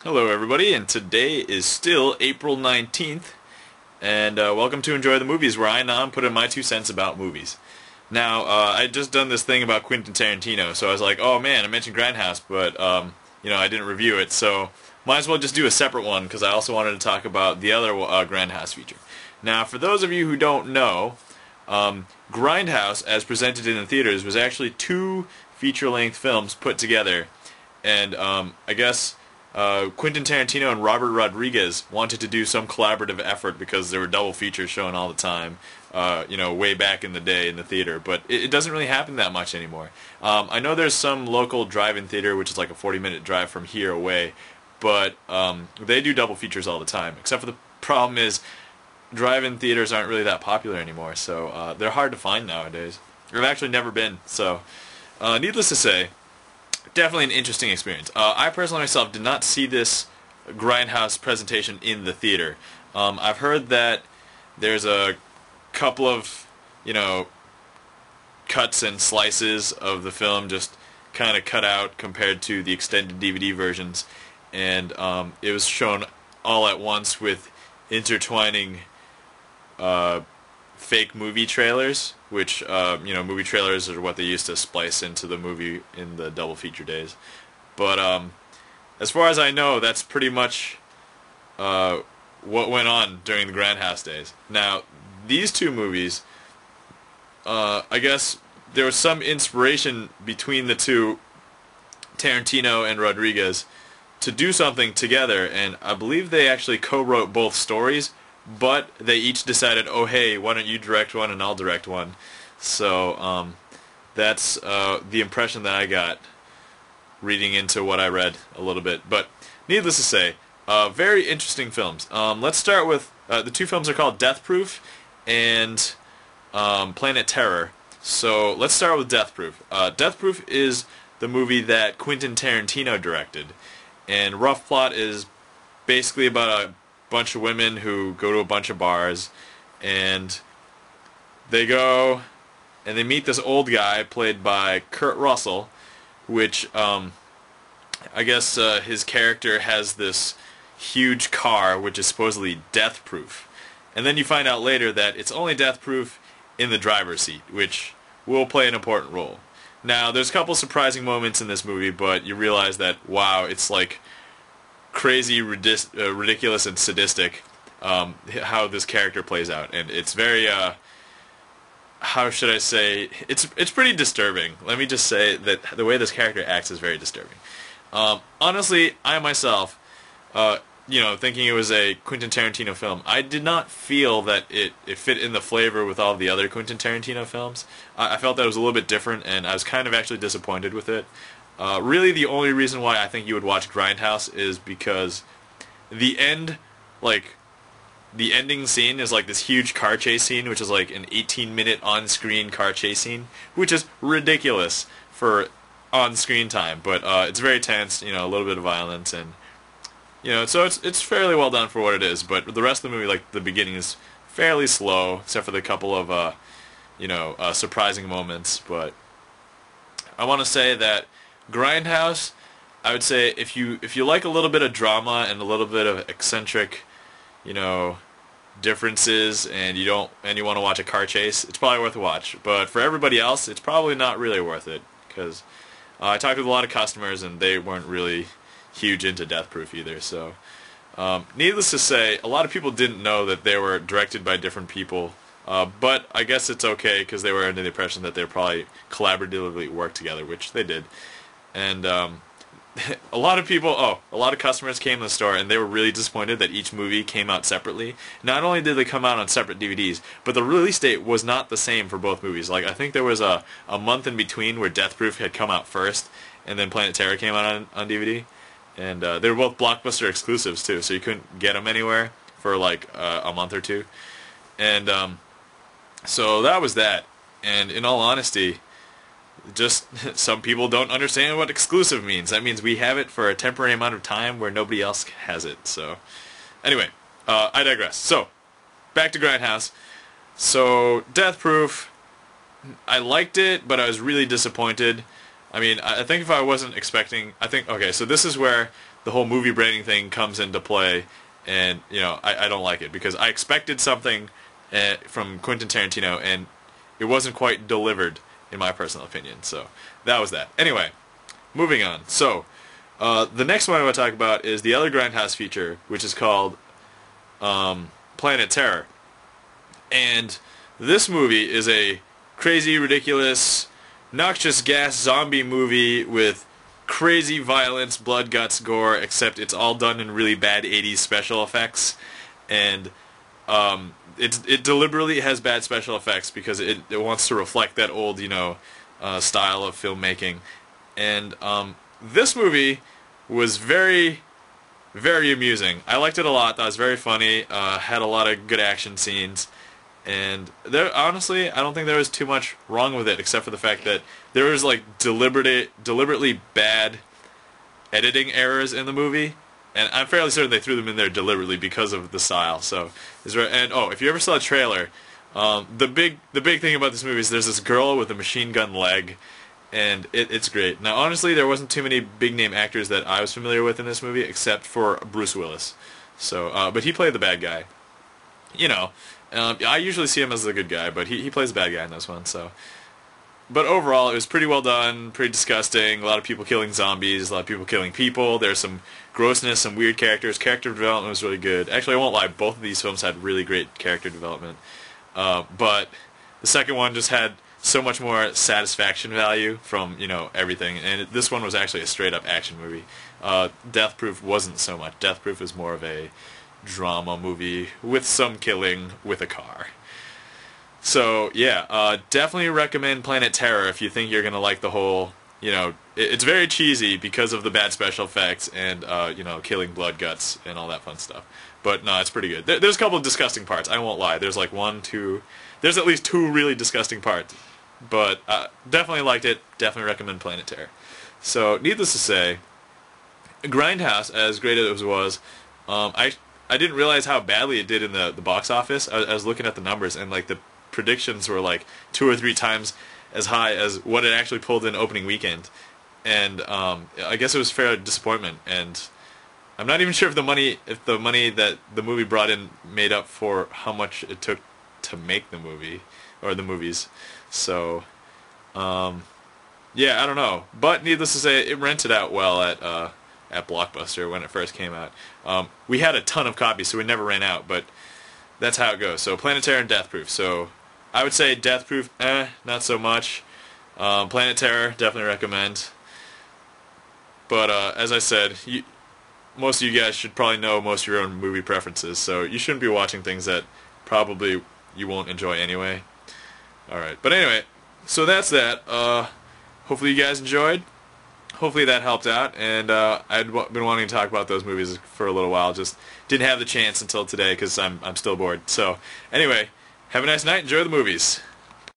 Hello everybody, and today is still April 19th, and welcome to Enjoy the Movies, where I now put in my 2 cents about movies. Now, I just done this thing about Quentin Tarantino, so I was like, oh man, I mentioned Grindhouse, but, I didn't review it, so might as well just do a separate one, because I also wanted to talk about the other Grindhouse feature. Now, for those of you who don't know, Grindhouse, as presented in the theaters, was actually 2 feature-length films put together, and I guess Quentin Tarantino and Robert Rodriguez wanted to do some collaborative effort because there were double features shown all the time, way back in the day in the theater. But it doesn't really happen that much anymore. I know there's some local drive-in theater, which is like a 40-minute drive from here away, but they do double features all the time. Except for the problem is drive-in theaters aren't really that popular anymore, so they're hard to find nowadays. I've actually never been, so needless to say, definitely an interesting experience. I personally myself did not see this Grindhouse presentation in the theater. I've heard that there's a couple of, cuts and slices of the film just kind of cut out compared to the extended DVD versions, and it was shown all at once with intertwining fake movie trailers, which, movie trailers are what they used to splice into the movie in the double feature days. But, as far as I know, that's pretty much, what went on during the Grindhouse days. Now, these 2 movies, I guess there was some inspiration between the 2, Tarantino and Rodriguez, to do something together, and I believe they actually co-wrote both stories, but they each decided, oh hey, why don't you direct one and I'll direct one. So that's the impression that I got reading into what I read a little bit. But needless to say, very interesting films. Let's start with, the 2 films are called Death Proof and Planet Terror. So let's start with Death Proof. Death Proof is the movie that Quentin Tarantino directed. And rough plot is basically about a bunch of women who go to a bunch of bars, and they go and they meet this old guy played by Kurt Russell, which I guess his character has this huge car which is supposedly death proof, and then you find out later that it's only death proof in the driver's seat, which will play an important role. Now, there's a couple surprising moments in this movie, but you realize that, wow, it's like crazy, ridiculous, and sadistic how this character plays out, and it's very how should I say, it's pretty disturbing. Let me just say that the way this character acts is very disturbing. Honestly, I myself, thinking it was a Quentin Tarantino film, I did not feel that it fit in the flavor with all the other Quentin Tarantino films. I felt that it was a little bit different, and I was kind of actually disappointed with it. Really, the only reason why I think you would watch Grindhouse is because the end, the ending scene is like this huge car chase scene, which is like an 18-minute on-screen car chase scene, which is ridiculous for on-screen time, but it's very tense, a little bit of violence, and, so it's fairly well done for what it is, but the rest of the movie, like the beginning, is fairly slow, except for the couple of, surprising moments, but I want to say that Grindhouse, I would say if you like a little bit of drama and a little bit of eccentric, differences, and you want to watch a car chase, it's probably worth a watch. But for everybody else, it's probably not really worth it, because I talked with a lot of customers and they weren't really huge into Death Proof either. So needless to say, a lot of people didn't know that they were directed by different people. But I guess it's okay, because they were under the impression that they probably collaboratively worked together, which they did. And a lot of customers came to the store, and they were really disappointed that each movie came out separately. Not only did they come out on separate DVDs, but the release date was not the same for both movies. Like, I think there was a month in between where Death Proof had come out first, and then Planet Terror came out on DVD. And they were both Blockbuster exclusives, too, so you couldn't get them anywhere for, like, a month or 2. And so that was that. And in all honesty, just some people don't understand what exclusive means. That means we have it for a temporary amount of time where nobody else has it. So anyway, I digress. So back to Grindhouse. So Death Proof, I liked it, but I was really disappointed. I mean, I think if I wasn't expecting, I think, okay, so this is where the whole movie branding thing comes into play, and, you know, I don't like it, because I expected something from Quentin Tarantino, and it wasn't quite delivered, in my personal opinion, so that was that. Anyway, moving on. So, the next one I want to talk about is the other Grindhouse feature, which is called Planet Terror. And this movie is a crazy, ridiculous, noxious gas zombie movie with crazy violence, blood, guts, gore, except it's all done in really bad 80s special effects. And it deliberately has bad special effects because it wants to reflect that old, you know, style of filmmaking. And this movie was very, very amusing. I liked it a lot. That was very funny. Had a lot of good action scenes. And there, honestly, I don't think there was too much wrong with it, except for the fact that there was like deliberately bad editing errors in the movie, and I'm fairly certain they threw them in there deliberately because of the style. So, and oh, if you ever saw the trailer, the big thing about this movie is there's this girl with a machine gun leg, and it's great. Now, honestly, there wasn't too many big name actors that I was familiar with in this movie, except for Bruce Willis. So, but he played the bad guy. You know. I usually see him as the good guy, but he plays the bad guy in this one, so. But overall, it was pretty well done, pretty disgusting, a lot of people killing zombies, a lot of people killing people, there's some grossness, some weird characters, character development was really good. Actually, I won't lie, both of these films had really great character development. But the second one just had so much more satisfaction value from, you know, everything, and this one was actually a straight-up action movie. Death Proof wasn't so much. Death Proof is more of a drama movie with some killing with a car. So yeah, definitely recommend Planet Terror if you think you're gonna like the whole, you know, it's very cheesy because of the bad special effects and you know, killing, blood, guts, and all that fun stuff. But no, it's pretty good. There's a couple of disgusting parts, I won't lie. There's like there's at least 2 really disgusting parts. But definitely liked it, definitely recommend Planet Terror. So needless to say, Grindhouse, as great as it was, I didn't realize how badly it did in the box office. I was looking at the numbers, and like the predictions were like 2 or 3 times as high as what it actually pulled in opening weekend. And I guess it was a fair disappointment. And I'm not even sure if the money that the movie brought in made up for how much it took to make the movie or the movies. So yeah, I don't know. But needless to say, it rented out well at Blockbuster when it first came out. We had a ton of copies, so we never ran out, but that's how it goes. So Planet Terror and Death Proof. So I would say Death Proof, not so much. Planet Terror, definitely recommend. But as I said, most of you guys should probably know most of your own movie preferences, so you shouldn't be watching things that probably you won't enjoy anyway. Alright, but anyway, so that's that. Hopefully you guys enjoyed. Hopefully that helped out, and I'd been wanting to talk about those movies for a little while, just didn't have the chance until today because I'm still bored. So anyway, have a nice night, enjoy the movies.